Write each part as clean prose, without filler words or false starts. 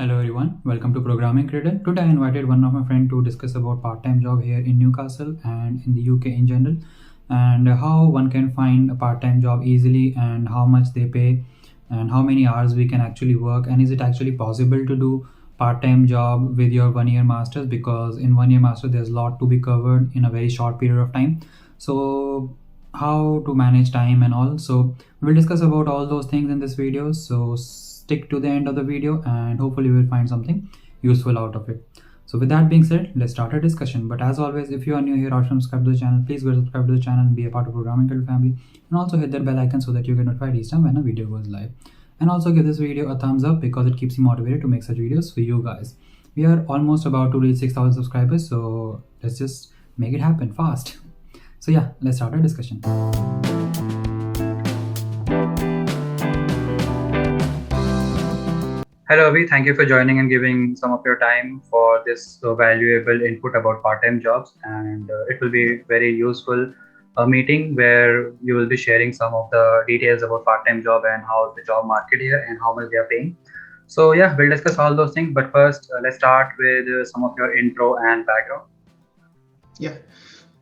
Hello everyone, welcome to Programming Cradle. Today I invited one of my friends to discuss about part-time job here in Newcastle and in the UK in general, and how one can find a part-time job easily and how much they pay and how many hours we can actually work, and is it actually possible to do part-time job with your 1 year masters, because in 1 year master there's a lot to be covered in a very short period of time. So how to manage time and all, so we'll discuss about all those things in this video, so stick to the end of the video and hopefully you will find something useful out of it. So with that being said, let's start our discussion. But as always, if you are new here or subscribe to the channel, please go subscribe to the channel and be a part of Programming Cradle family, and also hit that bell icon so that you get notified each time when a video goes live. And also give this video a thumbs up because it keeps me motivated to make such videos for you guys. We are almost about to reach 6,000 subscribers, so let's just make it happen fast. So yeah, let's start our discussion. Hello Avi, thank you for joining and giving some of your time for this valuable input about part-time jobs, and it will be very useful meeting where you will be sharing some of the details about part-time job and how the job market here and how much they are paying. So yeah, we'll discuss all those things, but first let's start with some of your intro and background. Yeah,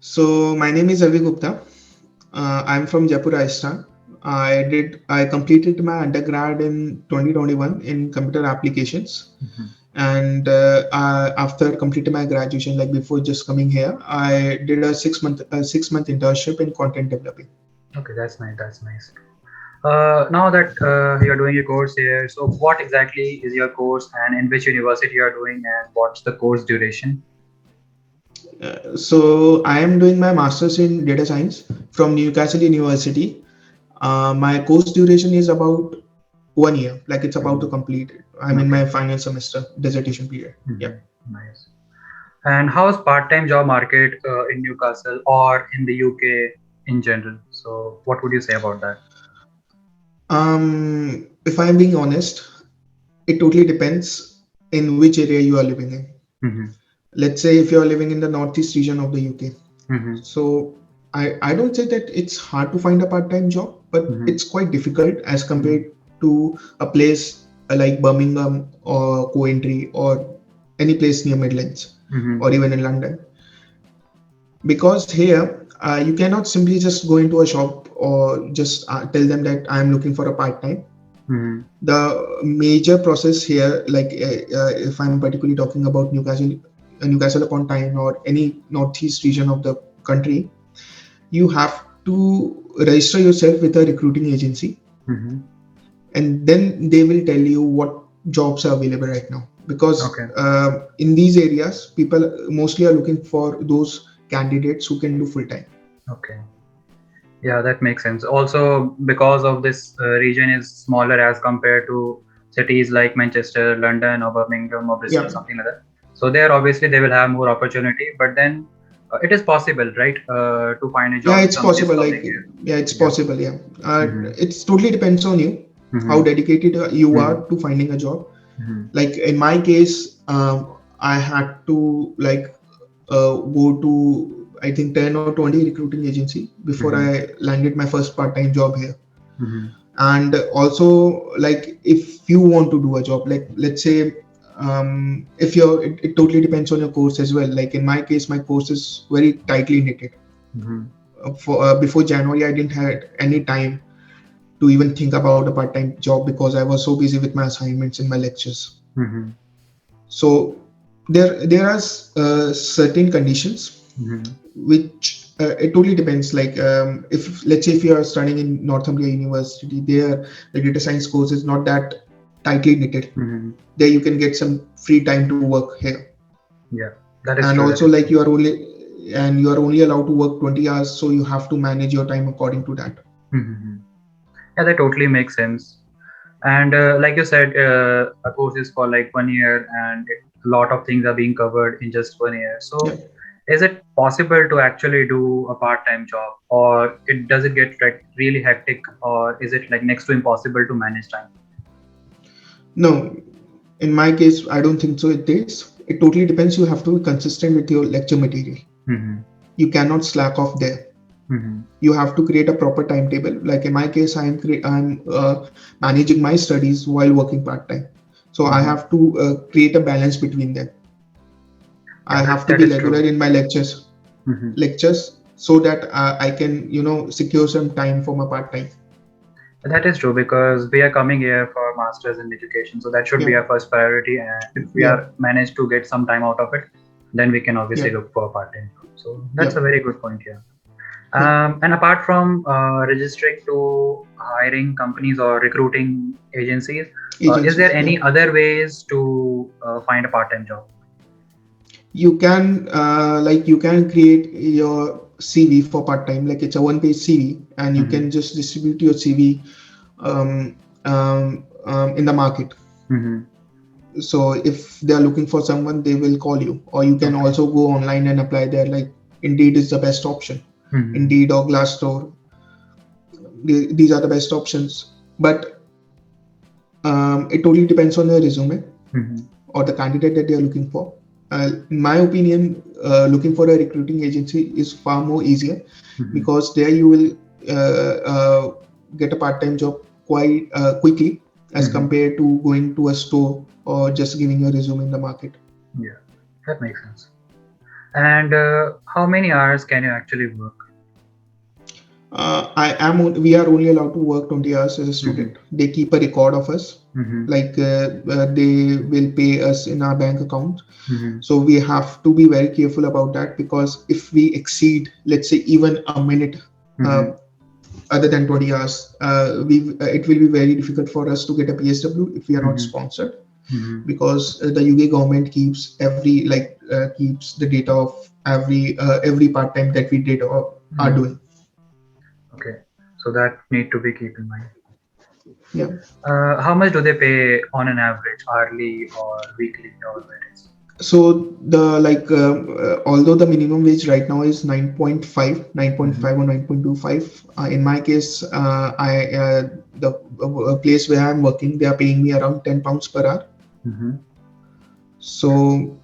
so my name is Avi Gupta. I'm from Jaipur, Rajasthan. I completed my undergrad in 2021 in computer applications, and after completing my graduation, like before just coming here, I did a 6 month internship in content developing. Okay, that's nice. That's nice. Now that you're doing your course here, so what exactly is your course and in which university you are doing, and what's the course duration? So I am doing my master's in data science from Newcastle University. My course duration is about 1 year, like it's about to complete it. I'm in my final semester dissertation period. Yeah. Nice. And how is part-time job market in Newcastle or in the UK in general? So what would you say about that? If I'm being honest, it totally depends in which area you are living in. Let's say if you're living in the northeast region of the UK. So I don't say that it's hard to find a part-time job, but it's quite difficult as compared to a place like Birmingham or Coventry or any place near Midlands or even in London. Because here you cannot simply just go into a shop or just tell them that I'm looking for a part-time. The major process here, like if I'm particularly talking about Newcastle upon Tyne or any northeast region of the country, you have to register yourself with a recruiting agency, and then they will tell you what jobs are available right now. Because in these areas, people mostly are looking for those candidates who can do full time. Okay. Yeah, that makes sense. Also, because of this region is smaller as compared to cities like Manchester, London, or Birmingham, or Bristol, something like that. So there, obviously, they will have more opportunity. But then it is possible, right, to find a job? Yeah, it's possible. It's possible. Yeah, it totally depends on you, how dedicated you are to finding a job. Like in my case, I had to go to I think 10 or 20 recruiting agency before I landed my first part-time job here. And also, like if you want to do a job, like let's say if it totally depends on your course as well. Like in my case, my course is very tightly knitted. Before January, I didn't have any time to even think about a part-time job because I was so busy with my assignments and my lectures. So there are certain conditions which it totally depends. Like if let's say if you are studying in Northumbria University, there the data science course is not that tightly knitted. There you can get some free time to work here. Yeah, that is and true. Also, like you are only allowed to work 20 hours, so you have to manage your time according to that. Yeah, that totally makes sense. And like you said, a course is for like 1 year, and a lot of things are being covered in just 1 year. So is it possible to actually do a part-time job, or does it get like really hectic, or is it like next to impossible to manage time? No, in my case, I don't think so. It is. It totally depends. You have to be consistent with your lecture material. You cannot slack off there. You have to create a proper timetable. Like in my case, I'm managing my studies while working part-time. So I have to create a balance between them. I have to be regular in my lectures, so that I can secure some time for my part-time. That is true, because we are coming here for masters in education, so that should be our first priority. And if we are managed to get some time out of it, then we can obviously look for part-time job. So that's a very good point here. And apart from registering to hiring companies or recruiting agencies, is there any other ways to find a part-time job? You can create your CV for part-time, like it's a one-page CV, and you can just distribute your CV in the market. So if they are looking for someone, they will call you, or you can also go online and apply there. Like Indeed is the best option. Indeed or Glassdoor, these are the best options. But it totally depends on your resume or the candidate that they are looking for. In my opinion, looking for a recruiting agency is far more easier, because there you will get a part-time job quite quickly as compared to going to a store or just giving your resume in the market. Yeah, that makes sense. And how many hours can you actually work? We are only allowed to work 20 hours as a student. They keep a record of us. Like they will pay us in our bank account. So we have to be very careful about that, because if we exceed, let's say, even a minute other than 20 hours, it will be very difficult for us to get a PSW if we are not sponsored, because the UK government keeps keeps the data of every part-time that we did or are doing. Okay, so that need to be kept in mind. Yeah. How much do they pay on an average, hourly or weekly, or varies? So although the minimum wage right now is 9.5 or 9.25, in my case, the place where I'm working, they are paying me around £10 per hour. So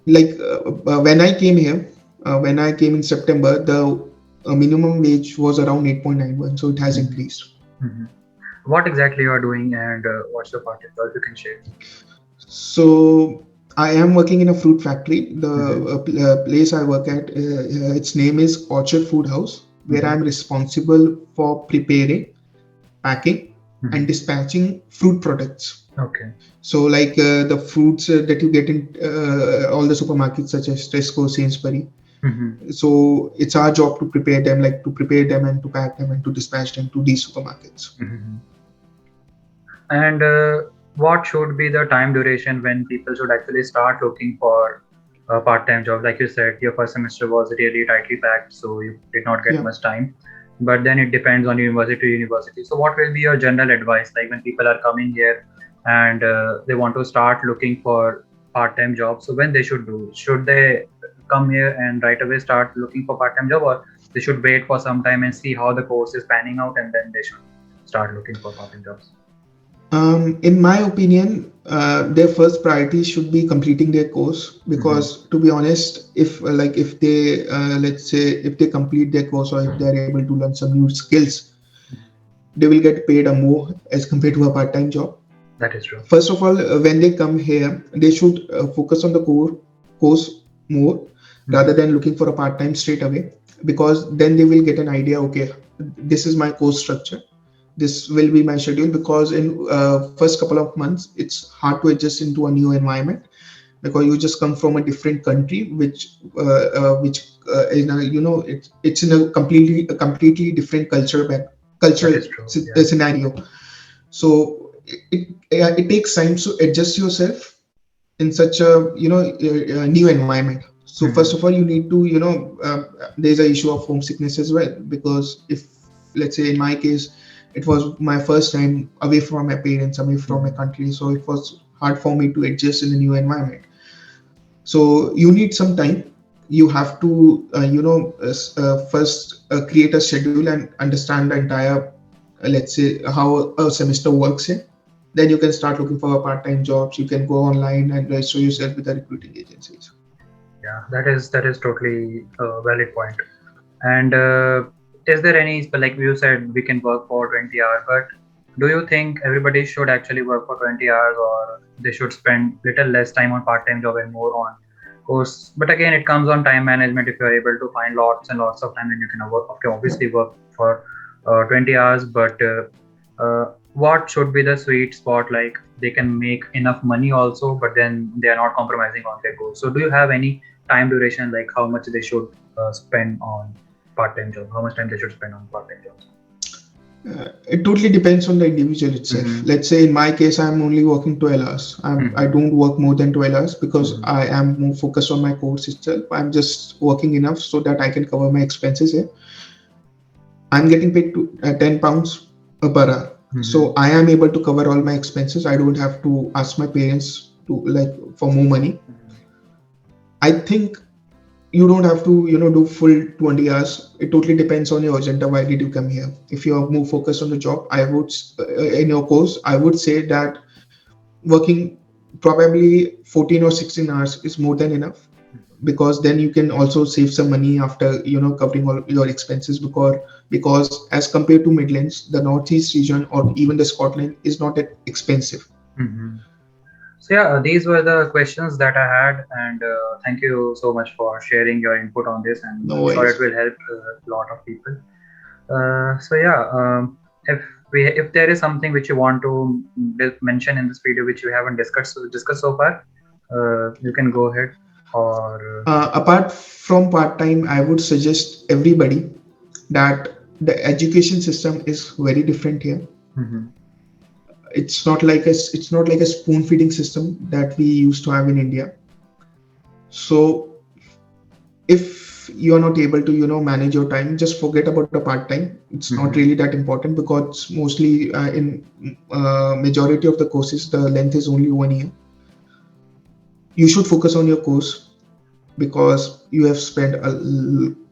when I came here, when I came in September, the minimum wage was around 8.91, so it has increased. What exactly you are doing, and what's your part-time job, if you can share? So I am working in a fruit factory. The place I work at, its name is Orchard Food House, where I'm responsible for preparing, packing, and dispatching fruit products. Okay. So the fruits that you get in all the supermarkets, such as Tesco, Sainsbury. So it's our job to prepare them, and to pack them and to dispatch them to these supermarkets. And what should be the time duration when people should actually start looking for a part-time job? Like you said, your first semester was really tightly packed, so you did not get much time. But then it depends on university to university. So what will be your general advice, like when people are coming here and they want to start looking for part-time jobs? So when they should do? Should they come here and right away start looking for part-time job, or they should wait for some time and see how the course is panning out, and then they should start looking for part-time jobs? In my opinion, their first priority should be completing their course, because to be honest, if they let's say if they complete their course, or if they are able to learn some new skills, they will get paid more as compared to a part-time job. That is true. First of all, when they come here, they should focus on the course more rather than looking for a part-time straight away, because then they will get an idea. Okay, this is my course structure. This will be my schedule, because in first couple of months it's hard to adjust into a new environment, because you just come from a different country, which in a, it's in a completely different cultural scenario. So it takes time to adjust yourself in such a new environment. So first of all, you need to there's an issue of homesickness as well, because if, let's say in my case, it was my first time away from my parents, away from my country, so it was hard for me to adjust in the new environment. So you need some time. You have to first create a schedule and understand the entire let's say how a semester works in. Then you can start looking for part-time jobs. You can go online and register yourself with the recruiting agencies. Yeah, that is totally a valid point. And is there any, like you said, we can work for 20 hours, but do you think everybody should actually work for 20 hours, or they should spend little less time on part-time job and more on course? But again, it comes on time management. If you're able to find lots and lots of time, then you can obviously work for 20 hours. But what should be the sweet spot? Like they can make enough money also, but then they are not compromising on their goals. So do you have any time duration, like how much they should spend on part-time job? How much time they should spend on part-time jobs? It totally depends on the individual itself. Let's say in my case, I'm only working 12 hours. I don't work more than 12 hours because I am more focused on my course itself. I'm just working enough so that I can cover my expenses here. I'm getting paid to £10 per hour. So I am able to cover all my expenses. I don't have to ask my parents to for more money. I think you don't have to do full 20 hours. It totally depends on your agenda. Why did you come here? If you are more focused on the job, I would in your course, I would say that working probably 14 or 16 hours is more than enough, because then you can also save some money after covering all your expenses, because as compared to Midlands, the Northeast region or even the Scotland is not that expensive. So yeah, these were the questions that I had, and thank you so much for sharing your input on this, and No I'm sure worries. it will help a lot of people. So yeah, if there is something which you want to mention in this video which we haven't discussed so far, you can go ahead. Or Apart from part-time, I would suggest everybody that the education system is very different here. It's not like a spoon feeding system that we used to have in India. So if you are not able to manage your time, just forget about the part-time. It's not really that important, because mostly in majority of the courses the length is only 1 year. You should focus on your course, because you have spent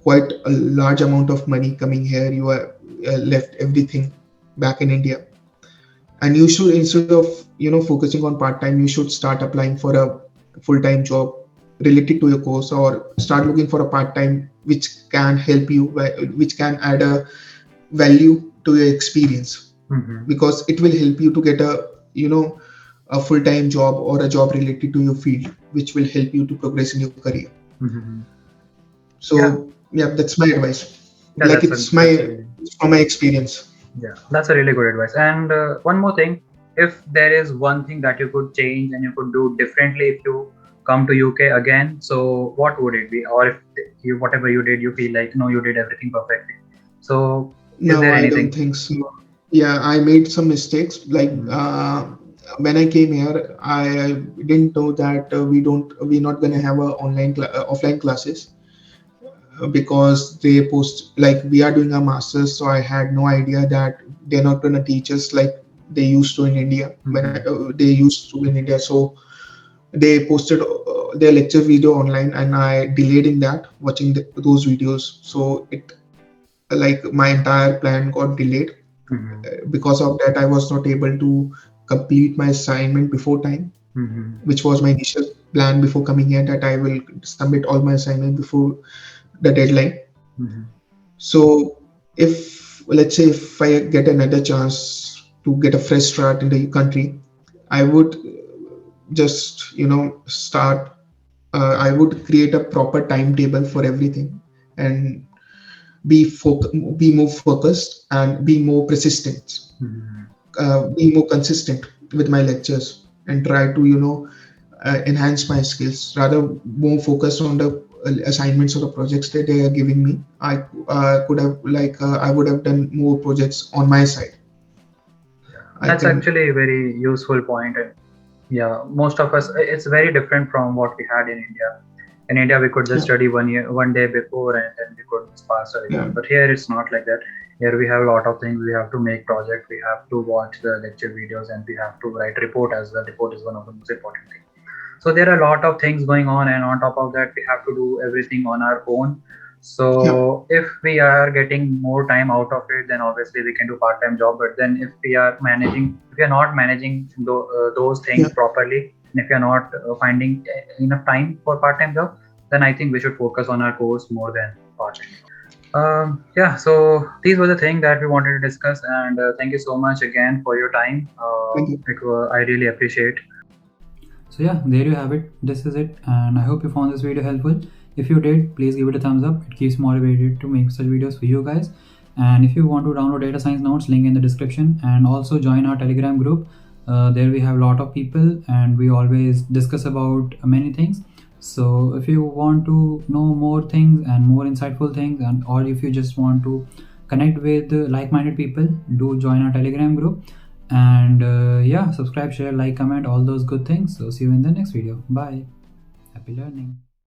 quite a large amount of money coming here. You have left everything back in India, and you should, instead of focusing on part-time, you should start applying for a full-time job related to your course, or start looking for a part-time which can help you, which can add a value to your experience, because it will help you to get a full-time job or a job related to your field, which will help you to progress in your career. So yeah, that's my advice. Yeah, It's from my experience. Yeah, that's a really good advice. And one more thing, if there is one thing that you could change and you could do differently if you come to UK again, so what would it be? Or if whatever you did, you feel like no, you did everything perfectly. So is No, there I anything? don't think so. Yeah, I made some mistakes. When I came here, I didn't know that we're not gonna have a offline classes, because they post, like, we are doing a master's. So I had no idea that they're not gonna teach us like they used to in India. They used to in India. So they posted their lecture video online, and I delayed in that watching those videos. So it, like, my entire plan got delayed. Because of that, I was not able to complete my assignment before time, which was my initial plan before coming here, that I will submit all my assignment before the deadline. So if, let's say, if I get another chance to get a fresh start in the country, I would just start I would create a proper timetable for everything, and be more focused, and be more persistent, be more consistent with my lectures, and try to enhance my skills, rather more focused on the assignments or the projects that they are giving me. I could have I would have done more projects on my side. That's actually a very useful point. And yeah, most of us, it's very different from what we had in India. In India, we could just study 1 day before, and then we could pass our exam. But here, it's not like that. Here, we have a lot of things. We have to make project. We have to watch the lecture videos, and we have to write report as well. Report is one of the most important things. So there are a lot of things going on, and on top of that, we have to do everything on our own. So if we are getting more time out of it, then obviously we can do part-time job. But then if we are not managing those things properly, and if you're not finding enough time for part-time job, then I think we should focus on our course more than part-time. Yeah, so these were the things that we wanted to discuss, and thank you so much again for your time. Thank you. I really appreciate. So yeah, there you have it. This is it, and I hope you found this video helpful. If you did, please give it a thumbs up. It keeps motivated to make such videos for you guys. And if you want to download data science notes, link in the description, and also join our Telegram group. There we have a lot of people, and we always discuss about many things. So if you want to know more things and more insightful things, and or if you just want to connect with like-minded people, do join our Telegram group. And yeah, subscribe, share, like, comment, all those good things. So see you in the next video. Bye. Happy learning.